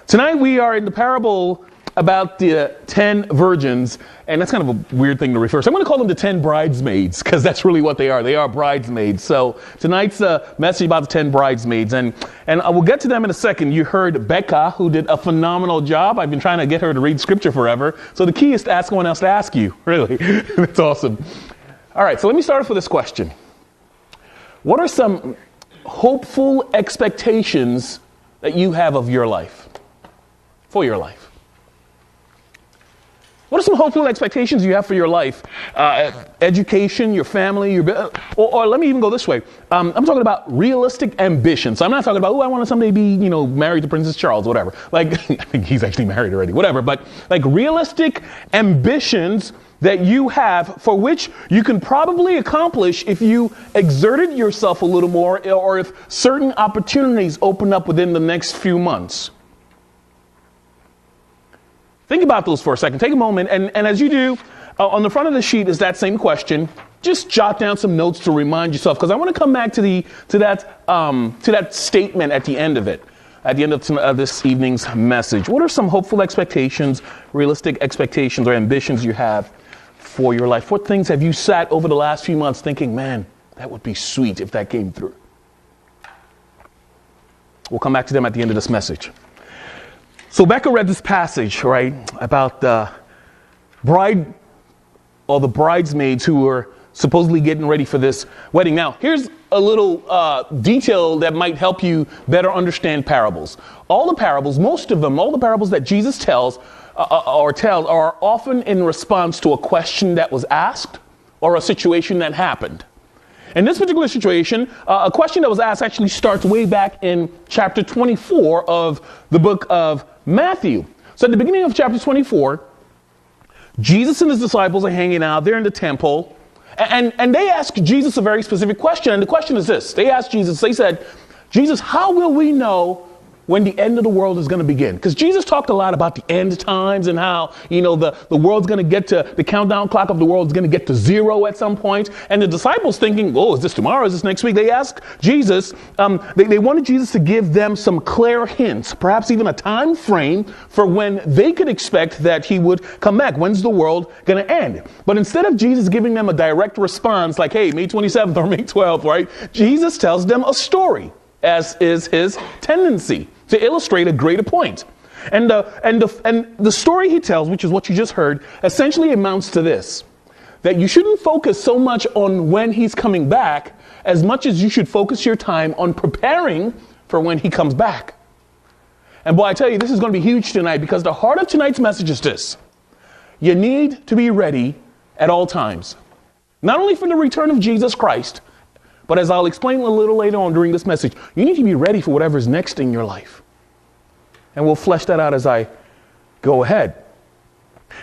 Tonight we are in the parable about the 10 virgins, and that's kind of a weird thing to refer to. I'm going to call them the 10 bridesmaids, because that's really what they are. They are bridesmaids. So tonight's message about the 10 bridesmaids, and I will get to them in a second. You heard Becca, who did a phenomenal job. I've been trying to get her to read scripture forever. So the key is to ask someone else to ask you, really. That's awesome. All right, so let me start off with this question. What are some hopeful expectations that you have of your life, for your life? What are some hopeful expectations you have for your life? Education, your family, or let me even go this way. I'm talking about realistic ambition. So I'm not talking about, I want to someday be, married to Princess Charles, whatever. Like, I think he's actually married already, whatever. But like realistic ambitions that you have for which you can probably accomplish if you exerted yourself a little more or if certain opportunities open up within the next few months. Think about those for a second. Take a moment, and as you do, on the front of the sheet is that same question. Just jot down some notes to remind yourself, because I want to come back to that statement at the end of it, at the end of this evening's message. What are some hopeful expectations, realistic expectations, or ambitions you have for your life? What things have you sat over the last few months thinking, man, that would be sweet if that came through? We'll come back to them at the end of this message. So Becca read this passage, right, about the bride or the bridesmaids who were supposedly getting ready for this wedding. Now, here's a little detail that might help you better understand parables. All the parables, most of them, all the parables that Jesus tells are often in response to a question that was asked or a situation that happened. In this particular situation, a question that was asked actually starts way back in chapter 24 of the book of Matthew. So at the beginning of chapter 24, Jesus and his disciples are hanging out. They're in the temple. And they ask Jesus a very specific question. And the question is this. They asked Jesus, they said, Jesus, how will we know when the end of the world is going to begin? Because Jesus talked a lot about the end times and how, the world's going to get to, the countdown clock of the world is going to get to zero at some point. And the disciples thinking, is this tomorrow? Is this next week? They asked Jesus, they wanted Jesus to give them some clear hints, perhaps even a time frame for when they could expect that he would come back. When's the world going to end? But instead of Jesus giving them a direct response like, hey, May 27th or May 12th, right? Jesus tells them a story, as is his tendency, to illustrate a greater point. And the story he tells, which is what you just heard, essentially amounts to this: that you shouldn't focus so much on when he's coming back as much as you should focus your time on preparing for when he comes back. And boy, I tell you, this is going to be huge tonight, because the heart of tonight's message is this: you need to be ready at all times, not only for the return of Jesus Christ, but as I'll explain a little later on during this message, you need to be ready for whatever's next in your life. And we'll flesh that out as I go ahead.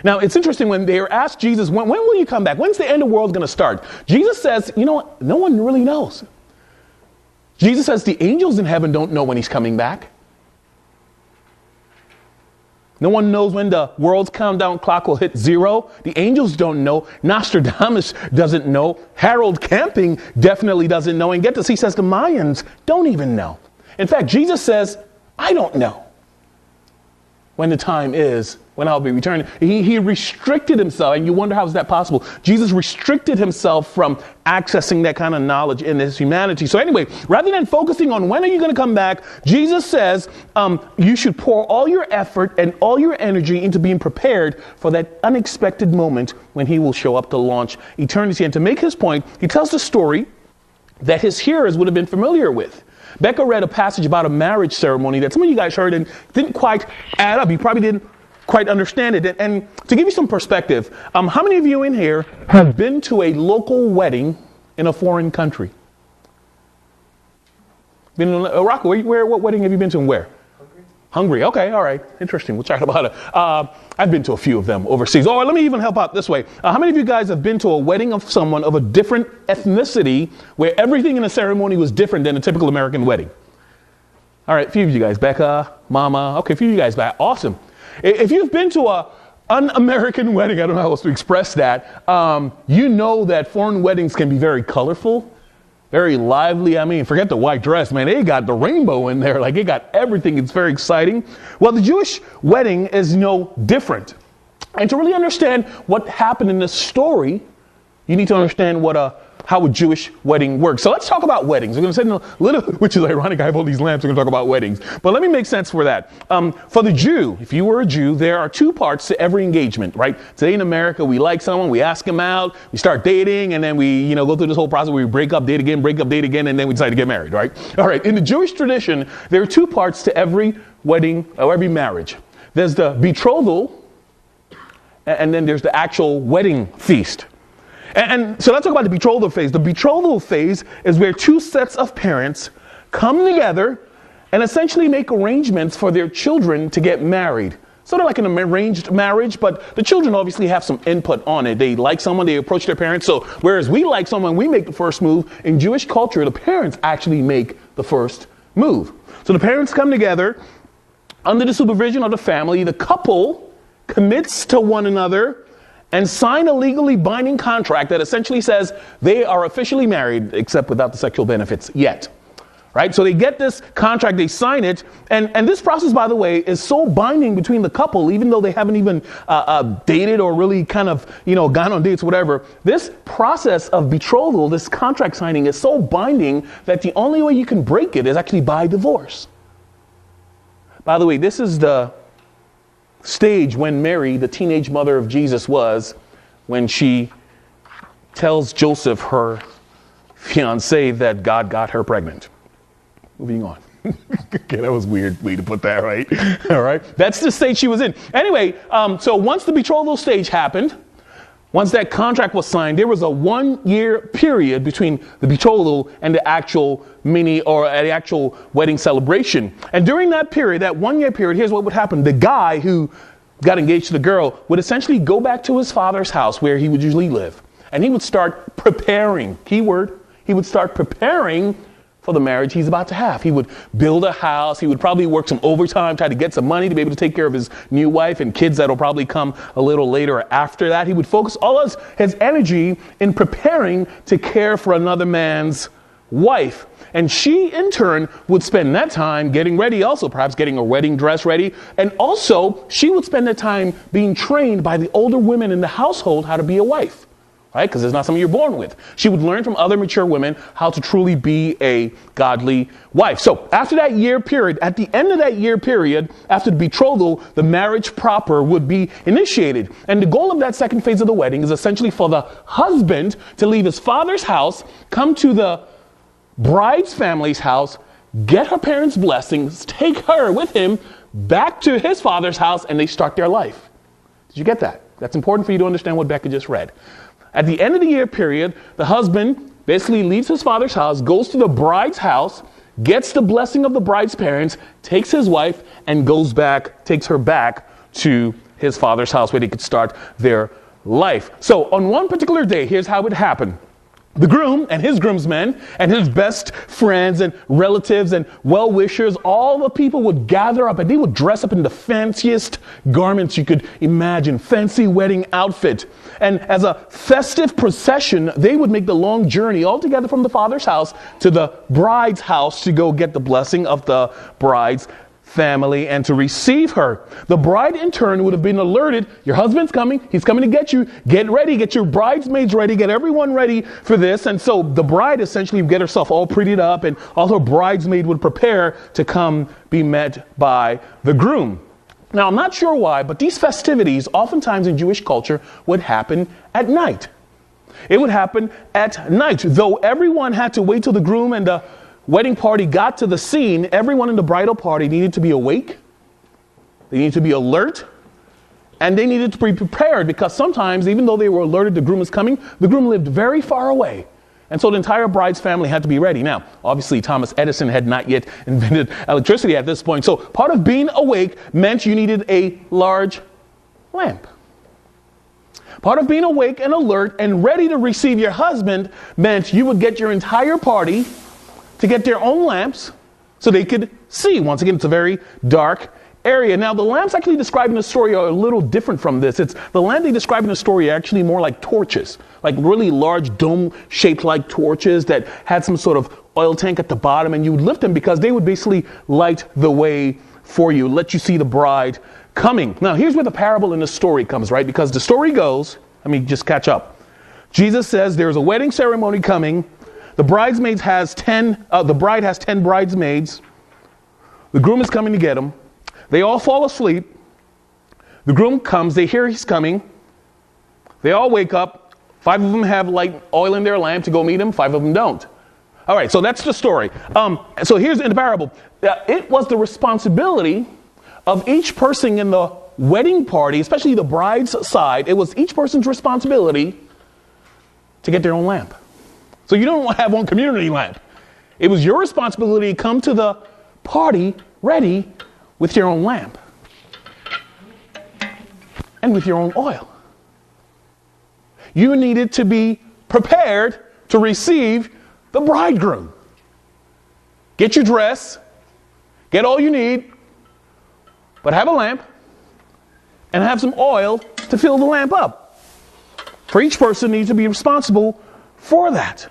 Now, it's interesting when they were asked Jesus, when will you come back? When's the end of the world going to start? Jesus says, no one really knows. Jesus says the angels in heaven don't know when he's coming back. No one knows when the world's countdown clock will hit zero. The angels don't know. Nostradamus doesn't know. Harold Camping definitely doesn't know. And get this, he says the Mayans don't even know. In fact, Jesus says, I don't know when the time is when I'll be returning. He restricted himself, and you wonder, how is that possible? Jesus restricted himself from accessing that kind of knowledge in his humanity. So anyway, rather than focusing on when are you going to come back, Jesus says you should pour all your effort and all your energy into being prepared for that unexpected moment when he will show up to launch eternity. And to make his point, he tells the story that his hearers would have been familiar with. Becca read a passage about a marriage ceremony that some of you guys heard and didn't quite add up. You probably didn't quite understand it. And to give you some perspective, how many of you in here have been to a local wedding in a foreign country? Been in Iraq? What wedding have you been to and where? Hungary. Okay, all right. Interesting. We'll talk about it. I've been to a few of them overseas. Oh, let me even help out this way. How many of you guys have been to a wedding of someone of a different ethnicity where everything in the ceremony was different than a typical American wedding? All right, a few of you guys. Becca, Mama. Okay, a few of you guys back. Awesome. If you've been to a un-American wedding, I don't know how else to express that, you know that foreign weddings can be very colorful Very lively. I mean, forget the white dress, man. They got the rainbow in there. Like, they got everything. It's very exciting. Well, the Jewish wedding is no different. And to really understand what happened in this story, you need to understand how a Jewish wedding works. So let's talk about weddings. We're going to say a little, which is ironic. I have all these lamps. We're going to talk about weddings. But let me make sense for that. For the Jew, if you were a Jew, there are two parts to every engagement, right? Today in America, we like someone, we ask them out, we start dating, and then we, go through this whole process where we break up, date again, and then we decide to get married, right? All right. In the Jewish tradition, there are two parts to every wedding or every marriage. There's the betrothal, and then there's the actual wedding feast. And so let's talk about the betrothal phase. The betrothal phase is where two sets of parents come together and essentially make arrangements for their children to get married. Sort of like an arranged marriage, but the children obviously have some input on it. They like someone, they approach their parents. So whereas we like someone, we make the first move. In Jewish culture, the parents actually make the first move. So the parents come together under the supervision of the family. The couple commits to one another and sign a legally binding contract that essentially says they are officially married, except without the sexual benefits yet. Right? So they get this contract, they sign it, and this process, by the way, is so binding between the couple, even though they haven't even dated or really kind of, gone on dates, whatever. This process of betrothal, this contract signing, is so binding that the only way you can break it is actually by divorce. By the way, this is the stage when Mary, the teenage mother of Jesus, was when she tells Joseph, her fiancé, that God got her pregnant. Moving on. Okay, that was a weird way to put that, right? All right. That's the stage she was in. Anyway, so once the betrothal stage happened, once that contract was signed, there was a 1-year period between the betrothal and the actual the actual wedding celebration. And during that period, that 1-year period, here's what would happen. The guy who got engaged to the girl would essentially go back to his father's house where he would usually live. And he would start preparing, keyword, he would start preparing for the marriage he's about to have. He would build a house. He would probably work some overtime, try to get some money to be able to take care of his new wife and kids that'll probably come a little later or after that. He would focus all his energy in preparing to care for another man's wife. And she, in turn, would spend that time getting ready, also perhaps getting a wedding dress ready. And also, she would spend that time being trained by the older women in the household how to be a wife. Right? Because it's not something you're born with. She would learn from other mature women how to truly be a godly wife. So after that year period, at the end of that year period, after the betrothal, the marriage proper would be initiated. And the goal of that second phase of the wedding is essentially for the husband to leave his father's house, come to the bride's family's house, get her parents' blessings, take her with him back to his father's house, and they start their life. Did you get that? That's important for you to understand what Becca just read. At the end of the year period, the husband basically leaves his father's house, goes to the bride's house, gets the blessing of the bride's parents, takes his wife, and takes her back to his father's house where they could start their life. So on one particular day, here's how it happened. The groom and his groomsmen and his best friends and relatives and well-wishers, all the people would gather up and they would dress up in the fanciest garments you could imagine, fancy wedding outfit. And as a festive procession, they would make the long journey all together from the father's house to the bride's house to go get the blessing of the bride's family and to receive her. The bride in turn would have been alerted, your husband's coming, he's coming to get you, get ready, get your bridesmaids ready, get everyone ready for this. And so the bride essentially would get herself all prettied up and all her bridesmaid would prepare to come be met by the groom. Now, I'm not sure why, but these festivities oftentimes in Jewish culture would happen at night. It would happen at night, though everyone had to wait till the groom and the wedding party got to the scene. Everyone in the bridal party needed to be awake. They needed to be alert. And they needed to be prepared because sometimes, even though they were alerted the groom was coming, the groom lived very far away. And so the entire bride's family had to be ready. Now, obviously, Thomas Edison had not yet invented electricity at this point. So part of being awake meant you needed a large lamp. Part of being awake and alert and ready to receive your husband meant you would get your entire party to get their own lamps so they could see. Once again, it's a very dark area. Now, the lamps actually described in the story are a little different from this. It's the lamp they describe in the story are actually more like torches, like really large dome-shaped like torches that had some sort of oil tank at the bottom, and you would lift them because they would basically light the way for you, let you see the bride coming. Now, here's where the parable in the story comes, right? Because the story goes, let me just catch up. Jesus says there's a wedding ceremony coming. The bride has 10 bridesmaids. The groom is coming to get them. They all fall asleep. The groom comes. They hear he's coming. They all wake up. 5 of them have light oil in their lamp to go meet him. 5 of them don't. All right, so that's the story. So here's in the parable. It was the responsibility of each person in the wedding party, especially the bride's side. It was each person's responsibility to get their own lamp. So you don't have one community lamp. It was your responsibility to come to the party ready with your own lamp and with your own oil. You needed to be prepared to receive the bridegroom. Get your dress, get all you need, but have a lamp and have some oil to fill the lamp up. For each person needs to be responsible for that.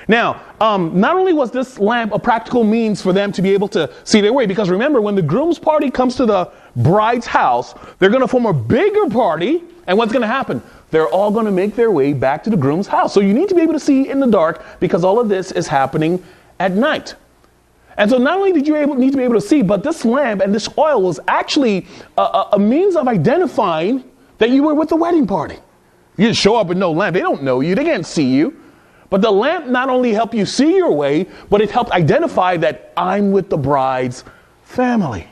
Now, not only was this lamp a practical means for them to be able to see their way, because remember, when the groom's party comes to the bride's house, they're going to form a bigger party, and what's going to happen? They're all going to make their way back to the groom's house. So you need to be able to see in the dark because all of this is happening at night. And so not only did you need to be able to see, but this lamp and this oil was actually a means of identifying that you were with the wedding party. You just show up with no lamp. They don't know you. They can't see you. But the lamp not only helped you see your way, but it helped identify that I'm with the bride's family.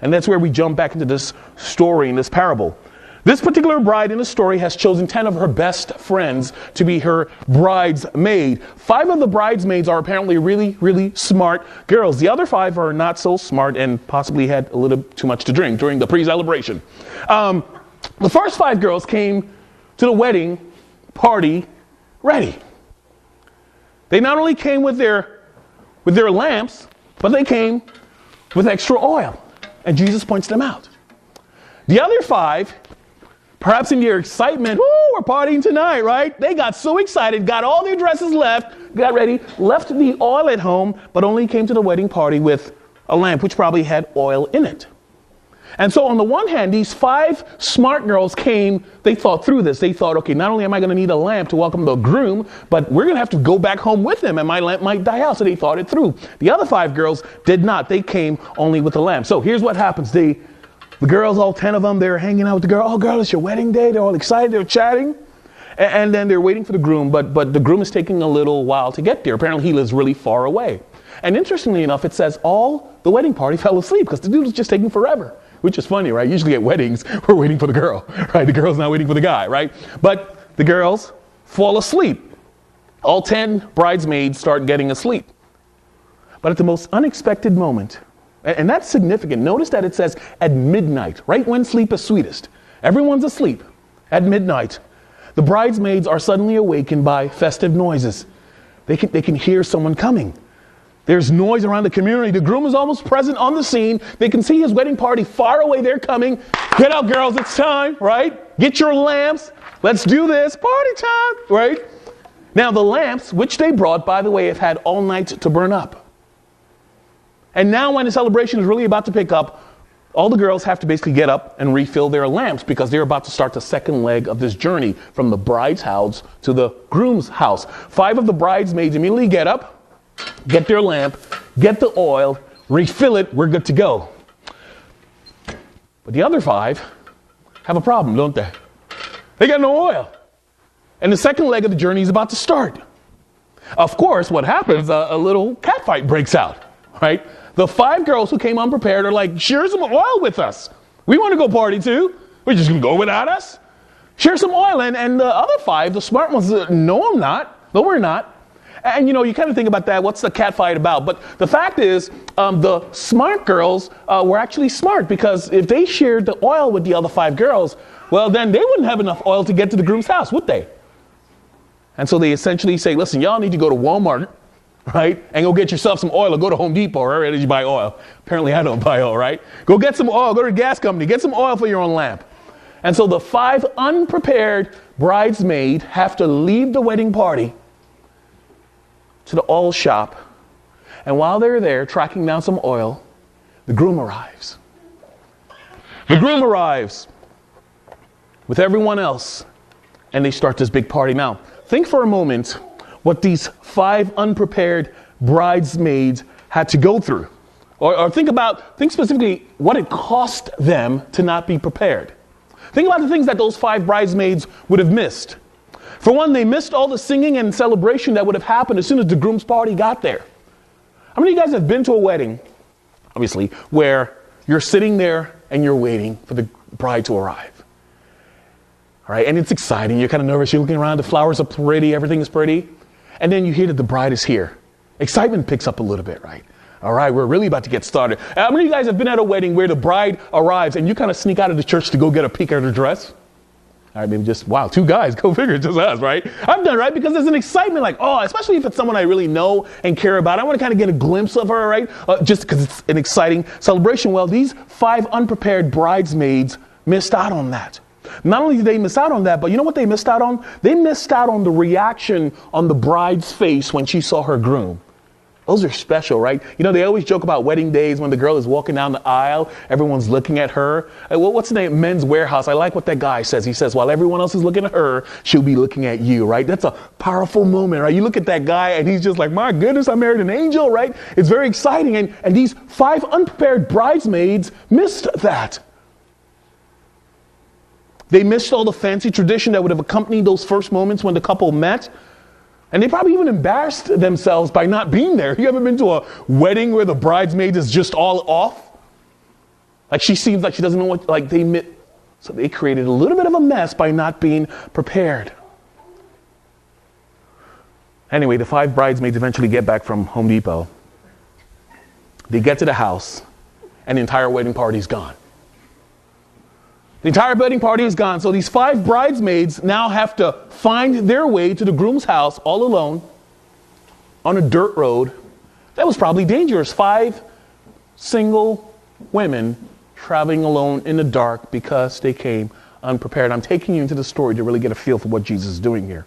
And that's where we jump back into this story, in this parable. This particular bride in the story has chosen 10 of her best friends to be her bridesmaid. 5 of the bridesmaids are apparently really, really smart girls. The other 5 are not so smart and possibly had a little too much to drink during the pre-celebration. The first 5 girls came to the wedding party ready. They not only came with their lamps, but they came with extra oil. And Jesus points them out. The other 5, perhaps in their excitement, we're partying tonight, right? They got so excited, got all their dresses got ready, left the oil at home, but only came to the wedding party with a lamp, which probably had oil in it. And so on the one hand, these 5 smart girls came, they thought through this. They thought, okay, not only am I going to need a lamp to welcome the groom, but we're going to have to go back home with him and my lamp might die out. So they thought it through. The other 5 girls did not. They came only with the lamp. So here's what happens. The girls, all 10 of them, they're hanging out with the girl. Oh, girl, it's your wedding day. They're all excited. They're chatting. And then they're waiting for the groom. But the groom is taking a little while to get there. Apparently, he lives really far away. And interestingly enough, it says all the wedding party fell asleep because the dude was just taking forever. Which is funny, right? Usually at weddings, we're waiting for the girl, right? The girl's not waiting for the guy, right? But the girls fall asleep. All 10 bridesmaids start getting asleep. But at the most unexpected moment, and that's significant. Notice that it says at midnight, right when sleep is sweetest. Everyone's asleep. At midnight, the bridesmaids are suddenly awakened by festive noises. They can hear someone coming. There's noise around the community. The groom is almost present on the scene. They can see his wedding party far away. They're coming. Get out, girls. It's time, right? Get your lamps. Let's do this. Party time, right? Now, the lamps, which they brought, by the way, have had all night to burn up. And now when the celebration is really about to pick up, all the girls have to basically get up and refill their lamps because they're about to start the second leg of this journey from the bride's house to the groom's house. 5 of the bridesmaids immediately get up, get their lamp, get the oil, refill it, we're good to go. But the other 5 have a problem, don't they? They got no oil. And the second leg of the journey is about to start. Of course, what happens, a little catfight breaks out, right? The 5 girls who came unprepared are like, share some oil with us. We want to go party too. We're just going to go without us. Share some oil. And the other 5, the smart ones, no, I'm not. No, we're not. And, you know, you kind of think about that. What's the catfight about? But the fact is, the smart girls were actually smart because if they shared the oil with the other 5 girls, well, then they wouldn't have enough oil to get to the groom's house, would they? And so they essentially say, listen, y'all need to go to Walmart right? And go get yourself some oil or go to Home Depot, right? Where did you buy oil? Apparently I don't buy oil, right? Go get some oil, go to the gas company, get some oil for your own lamp. And so the 5 unprepared bridesmaids have to leave the wedding party to the oil shop. And while they're there tracking down some oil, the groom arrives. The groom arrives with everyone else, and they start this big party. Now, think for a moment what these 5 unprepared bridesmaids had to go through. Or think specifically what it cost them to not be prepared. Think about the things that those 5 bridesmaids would have missed. For one, they missed all the singing and celebration that would have happened as soon as the groom's party got there. How many of you guys have been to a wedding, obviously, where you're sitting there and you're waiting for the bride to arrive? All right, and it's exciting. You're kind of nervous. You're looking around. The flowers are pretty. Everything is pretty. And then you hear that the bride is here. Excitement picks up a little bit, right? All right, we're really about to get started. How many of you guys have been at a wedding where the bride arrives and you kind of sneak out of the church to go get a peek at her dress? All right, maybe just, wow, 2 guys, go figure, just us, right? I've done, right? Because there's an excitement like, oh, especially if it's someone I really know and care about. I want to kind of get a glimpse of her, right? Just because it's an exciting celebration. Well, these 5 unprepared bridesmaids missed out on that. Not only did they miss out on that, but you know what they missed out on? They missed out on the reaction on the bride's face when she saw her groom. Those are special, right? You know, they always joke about wedding days when the girl is walking down the aisle, everyone's looking at her. What's the name? Men's Warehouse. I like what that guy says. He says, while everyone else is looking at her, she'll be looking at you, right? That's a powerful moment, right? You look at that guy and he's just like, my goodness, I married an angel, right? It's very exciting. And these 5 unprepared bridesmaids missed that. They missed all the fancy tradition that would have accompanied those first moments when the couple met. And they probably even embarrassed themselves by not being there. You ever been to a wedding where the bridesmaid is just all off? Like she seems like she doesn't know what, so they created a little bit of a mess by not being prepared. Anyway, the 5 bridesmaids eventually get back from Home Depot. They get to the house and the entire wedding party is gone. The entire wedding party is gone. So these 5 bridesmaids now have to find their way to the groom's house all alone on a dirt road. That was probably dangerous. 5 single women traveling alone in the dark because they came unprepared. I'm taking you into the story to really get a feel for what Jesus is doing here.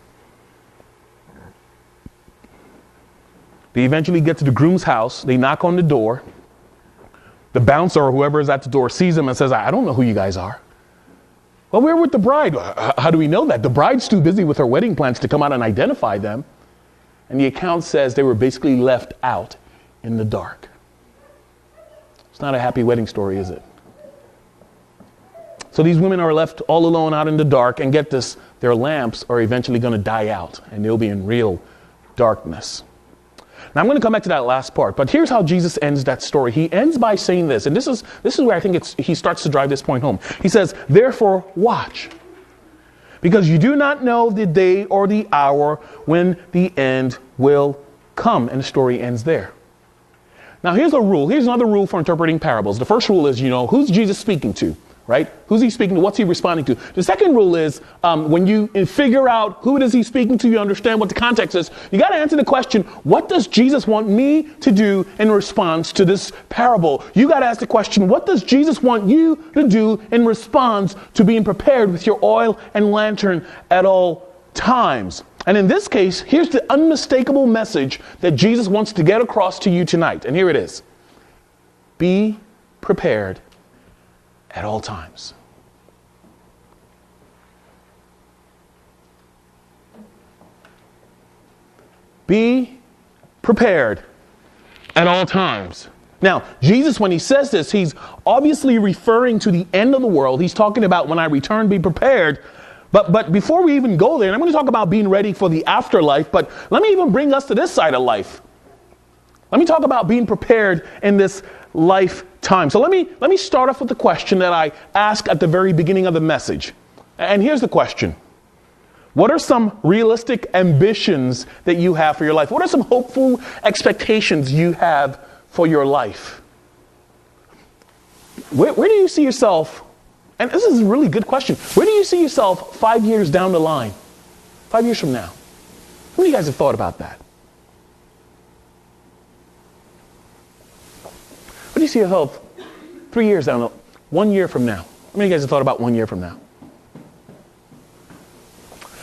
They eventually get to the groom's house. They knock on the door. The bouncer or whoever is at the door sees them and says, I don't know who you guys are. Well, we're with the bride. How do we know that? The bride's too busy with her wedding plans to come out and identify them. And the account says they were basically left out in the dark. It's not a happy wedding story, is it? So these women are left all alone out in the dark, and get this, their lamps are eventually going to die out, and they'll be in real darkness. Now, I'm going to come back to that last part, but here's how Jesus ends that story. He ends by saying this, and this is where I think he starts to drive this point home. He says, therefore, watch, because you do not know the day or the hour when the end will come. And the story ends there. Now, here's a rule. Here's another rule for interpreting parables. The first rule is, who's Jesus speaking to? Right? Who's he speaking to? What's he responding to? The second rule is when you figure out who it is he's speaking to, you understand what the context is. You got to answer the question, what does Jesus want me to do in response to this parable? You got to ask the question, what does Jesus want you to do in response to being prepared with your oil and lantern at all times? And in this case, here's the unmistakable message that Jesus wants to get across to you tonight. And here it is. Be prepared at all times. Be prepared at all times. Now, Jesus, when he says this, he's obviously referring to the end of the world. He's talking about when I return, be prepared. But before we even go there, and I'm going to talk about being ready for the afterlife, but let me even bring us to this side of life. Let me talk about being prepared in this lifetime. So let me start off with the question that I asked at the very beginning of the message. And here's the question. What are some realistic ambitions that you have for your life? What are some hopeful expectations you have for your life? Where do you see yourself? And this is a really good question. Where do you see yourself 5 years down the line? 5 years from now? How many of you guys have thought about that? do you see yourself 3 years down, 1 year from now? How many of you guys have thought about 1 year from now?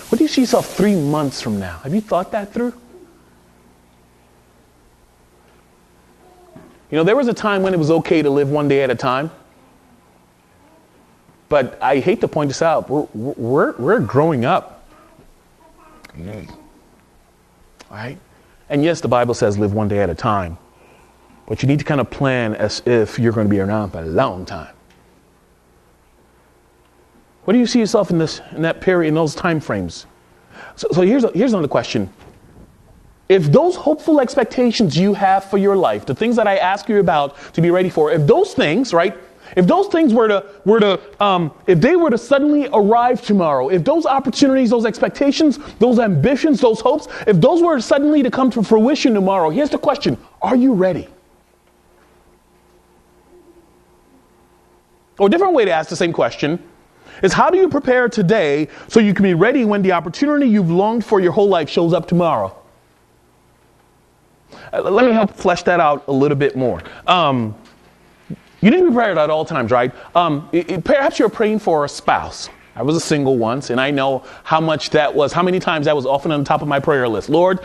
What do you see yourself 3 months from now? Have you thought that through? You know, there was a time when it was okay to live one day at a time. But I hate to point this out. We're growing up. All right? And yes, the Bible says live one day at a time. But you need to kind of plan as if you're going to be around for a long time. What do you see yourself in that period, in those time frames? So here's another question. If those hopeful expectations you have for your life, the things that I ask you about to be ready for, if those things, right? If those things if they were to suddenly arrive tomorrow, if those opportunities, those expectations, those ambitions, those hopes, if those were suddenly to come to fruition tomorrow, here's the question: are you ready? Or a different way to ask the same question is, how do you prepare today so you can be ready when the opportunity you've longed for your whole life shows up tomorrow? Let me help flesh that out a little bit more. You need to be prepared at all times, right? Perhaps you're praying for a spouse. I was a single once, and I know how many times that was often on the top of my prayer list. Lord,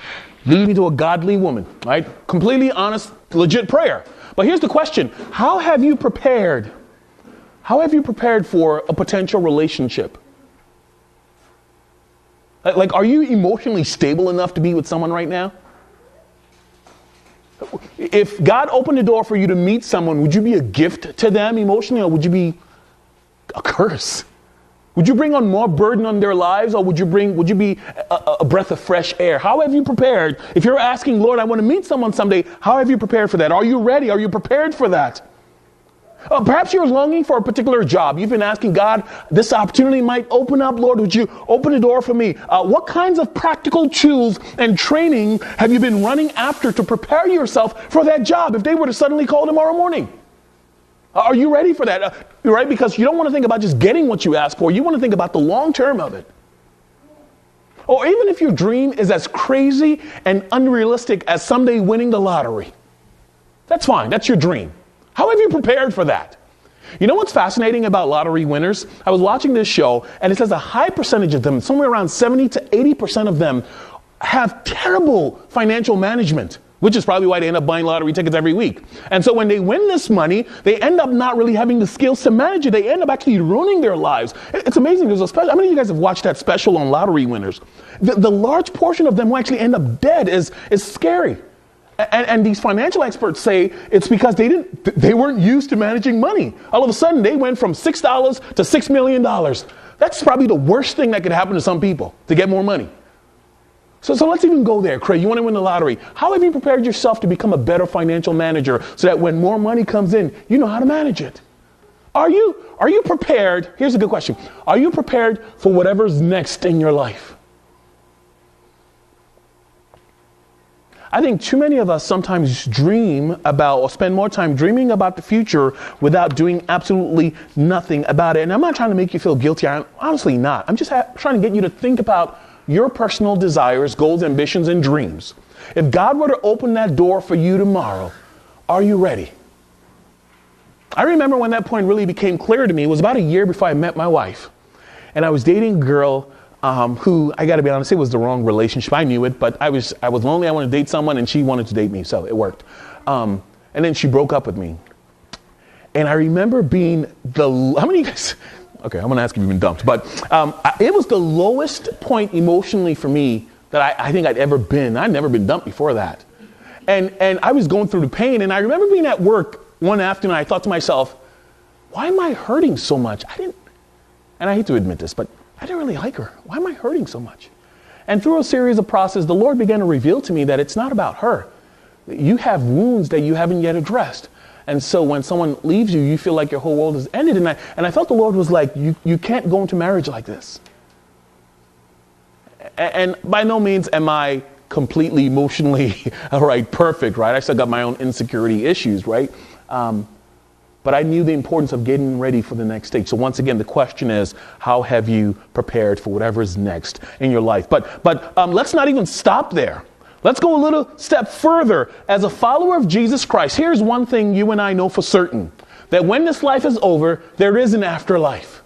lead me to a godly woman, right? Completely honest, legit prayer. But here's the question: how have you prepared? How have you prepared for a potential relationship? Like, are you emotionally stable enough to be with someone right now? If God opened the door for you to meet someone, would you be a gift to them emotionally, or would you be a curse? Would you bring on more burden on their lives, or would you be a breath of fresh air? How have you prepared? If you're asking, Lord, I want to meet someone someday, how have you prepared for that? Are you ready? Are you prepared for that? Perhaps you're longing for a particular job. You've been asking God, this opportunity might open up. Lord, would you open the door for me? What kinds of practical tools and training have you been running after to prepare yourself for that job if they were to suddenly call tomorrow morning? Are you ready for that? Right? Because you don't want to think about just getting what you ask for. You want to think about the long term of it. Or even if your dream is as crazy and unrealistic as someday winning the lottery. That's fine. That's your dream. How have you prepared for that? You know what's fascinating about lottery winners? I was watching this show, and it says a high percentage of them, somewhere around 70 to 80% of them, have terrible financial management, which is probably why they end up buying lottery tickets every week. And so when they win this money, they end up not really having the skills to manage it. They end up actually ruining their lives. It's amazing. There's a special. How many of you guys have watched that special on lottery winners? The large portion of them who actually end up dead is scary. And these financial experts say it's because they weren't used to managing money. All of a sudden, they went from $6 to $6 million. That's probably the worst thing that could happen to some people, to get more money. So let's even go there. Craig, you want to win the lottery. How have you prepared yourself to become a better financial manager so that when more money comes in, you know how to manage it? Are you prepared? Here's a good question. Are you prepared for whatever's next in your life? I think too many of us sometimes dream about or spend more time dreaming about the future without doing absolutely nothing about it. And I'm not trying to make you feel guilty. I'm honestly not. I'm just trying to get you to think about your personal desires, goals, ambitions, and dreams. If God were to open that door for you tomorrow, are you ready? I remember when that point really became clear to me. It was about a year before I met my wife. And I was dating a girl who, I got to be honest, it was the wrong relationship. I knew it, but I was lonely. I wanted to date someone, and she wanted to date me, so it worked. And then she broke up with me. And I remember being how many of you guys, okay, I'm going to ask if you've been dumped, but it was the lowest point emotionally for me that I think I'd ever been. I'd never been dumped before that. And I was going through the pain, and I remember being at work one afternoon, I thought to myself, why am I hurting so much? And I hate to admit this, but I didn't really like her. Why am I hurting so much? And through a series of processes, the Lord began to reveal to me that it's not about her. You have wounds that you haven't yet addressed. And so when someone leaves you, you feel like your whole world has ended. And I felt the Lord was like, you can't go into marriage like this. And by no means am I completely emotionally, perfect, right? I still got my own insecurity issues, right? But I knew the importance of getting ready for the next stage. So once again, the question is, how have you prepared for whatever is next in your life? But let's not even stop there. Let's go a little step further. As a follower of Jesus Christ, here's one thing you and I know for certain, that when this life is over, there is an afterlife.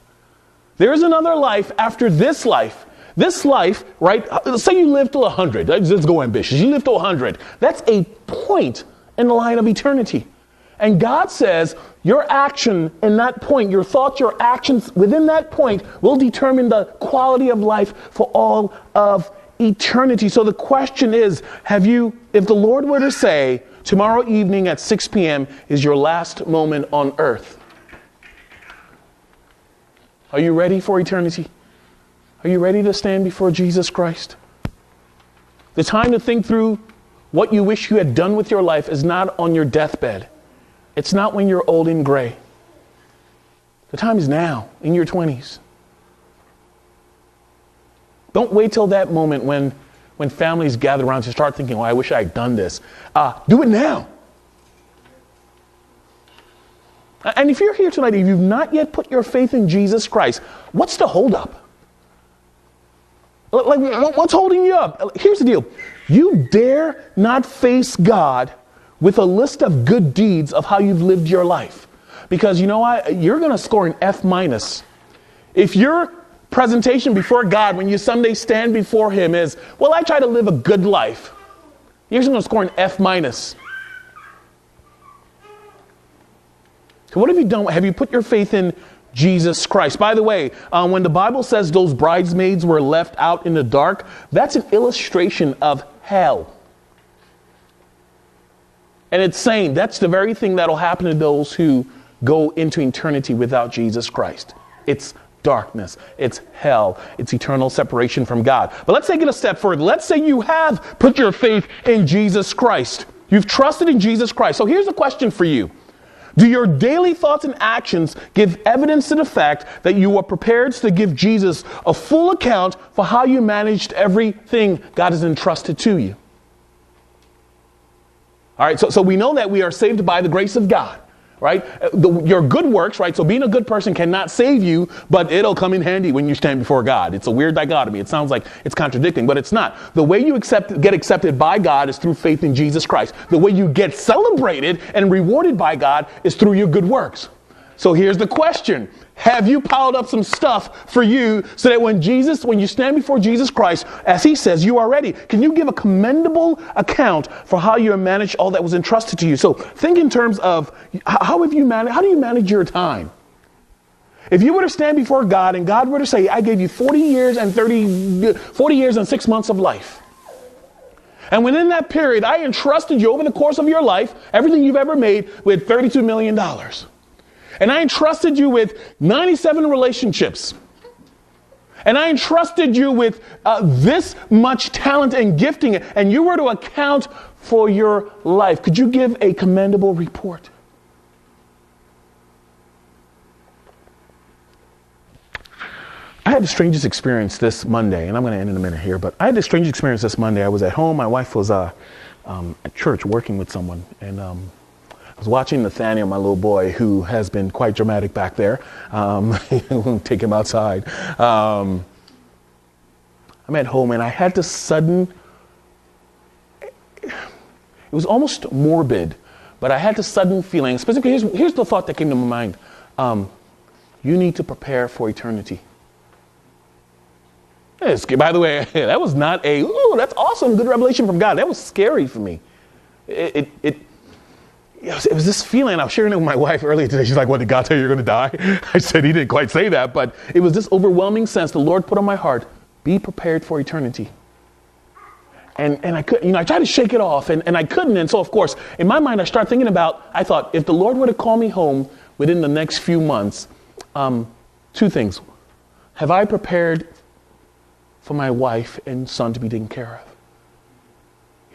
There is another life after this life. This life, right? Let's say you live till 100. Let's go ambitious. You live till 100. That's a point in the line of eternity. And God says your action in that point, your thoughts, your actions within that point will determine the quality of life for all of eternity. So the question is, if the Lord were to say, tomorrow evening at 6 p.m. is your last moment on earth, are you ready for eternity? Are you ready to stand before Jesus Christ? The time to think through what you wish you had done with your life is not on your deathbed. It's not when you're old and gray. The time is now, in your 20s. Don't wait till that moment when families gather around to start thinking, I wish I had done this. Do it now. And if you're here tonight, if you've not yet put your faith in Jesus Christ, what's the holdup? What's holding you up? Here's the deal. You dare not face God with a list of good deeds of how you've lived your life. Because you know what? You're going to score an F-. If your presentation before God, when you someday stand before him is, I try to live a good life, you're going to score an F-. So what have you done? Have you put your faith in Jesus Christ? By the way, when the Bible says those bridesmaids were left out in the dark, that's an illustration of hell. And it's saying that's the very thing that'll happen to those who go into eternity without Jesus Christ. It's darkness. It's hell. It's eternal separation from God. But let's take it a step further. Let's say you have put your faith in Jesus Christ. You've trusted in Jesus Christ. So here's a question for you. Do your daily thoughts and actions give evidence to the fact that you are prepared to give Jesus a full account for how you managed everything God has entrusted to you? All right, so we know that we are saved by the grace of God, right? Your good works, right? So being a good person cannot save you, but it'll come in handy when you stand before God. It's a weird dichotomy. It sounds like it's contradicting, but it's not. The way you get accepted by God is through faith in Jesus Christ. The way you get celebrated and rewarded by God is through your good works. So here's the question. Have you piled up some stuff for you so that when you stand before Jesus Christ, as he says, you are ready? Can you give a commendable account for how you managed all that was entrusted to you? So think in terms of how do you manage your time? If you were to stand before God and God were to say, I gave you 40 years and 6 months of life. And within that period, I entrusted you over the course of your life, everything you've ever made, with $32 million. And I entrusted you with 97 relationships. And I entrusted you with this much talent and gifting. And you were to account for your life. Could you give a commendable report? I had the strangest experience this Monday. And I'm going to end in a minute here. But I had the strangest experience this Monday. I was at home. My wife was at church working with someone. And I was watching Nathaniel, my little boy, who has been quite dramatic back there. We'll take him outside. I'm at home and I had this sudden, it was almost morbid, but I had this sudden feeling. Specifically, here's the thought that came to my mind. You need to prepare for eternity. By the way, that was not that's awesome, good revelation from God. That was scary for me. It was this feeling. I was sharing it with my wife earlier today. She's like, what, did God tell you you're going to die? I said, he didn't quite say that, but it was this overwhelming sense the Lord put on my heart. Be prepared for eternity. And I couldn't, I tried to shake it off and I couldn't. And so, of course, in my mind, I thought, if the Lord were to call me home within the next few months, two things. Have I prepared for my wife and son to be taken care of?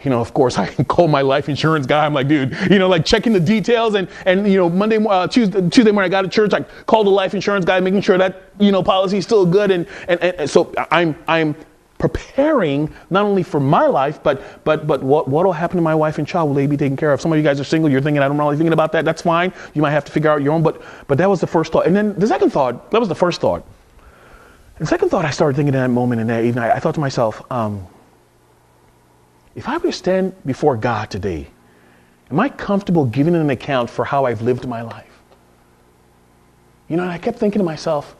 Of course, I can call my life insurance guy. I'm like, dude, like checking the details. And Tuesday morning I got to church, I called the life insurance guy, making sure that, policy is still good. And so I'm preparing not only for my life, but what will happen to my wife and child? Will they be taken care of? Some of you guys are single. You're thinking, I'm not really thinking about that. That's fine. You might have to figure out your own. But that was the first thought. And then the second thought, that was the first thought. And the second thought I started thinking in that moment and that evening, I thought to myself, if I were to stand before God today, am I comfortable giving an account for how I've lived my life? You know, and I kept thinking to myself,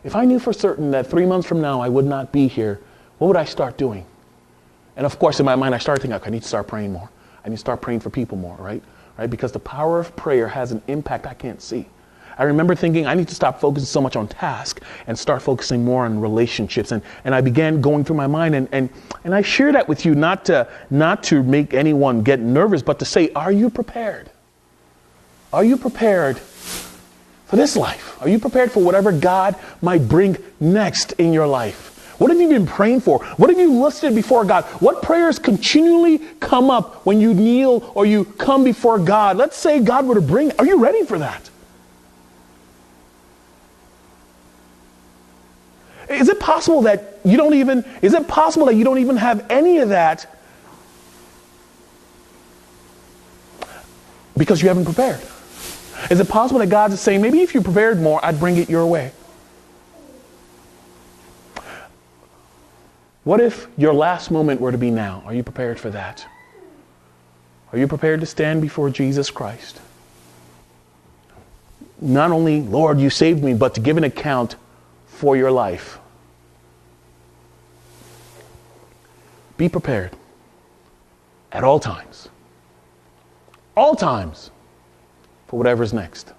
if I knew for certain that 3 months from now I would not be here, what would I start doing? And of course, in my mind, I started thinking, okay, I need to start praying more. I need to start praying for people more, right? Because the power of prayer has an impact I can't see. I remember thinking I need to stop focusing so much on task and start focusing more on relationships. And I began going through my mind and I share that with you, not to make anyone get nervous, but to say, are you prepared? Are you prepared for this life? Are you prepared for whatever God might bring next in your life? What have you been praying for? What have you listed before God? What prayers continually come up when you kneel or you come before God? Let's say God were to bring, are you ready for that? Is it possible that you don't even have any of that because you haven't prepared? Is it possible that God's saying, maybe if you prepared more, I'd bring it your way? What if your last moment were to be now? Are you prepared for that? Are you prepared to stand before Jesus Christ? Not only, Lord, you saved me, but to give an account for your life. Be prepared at all times for whatever's next.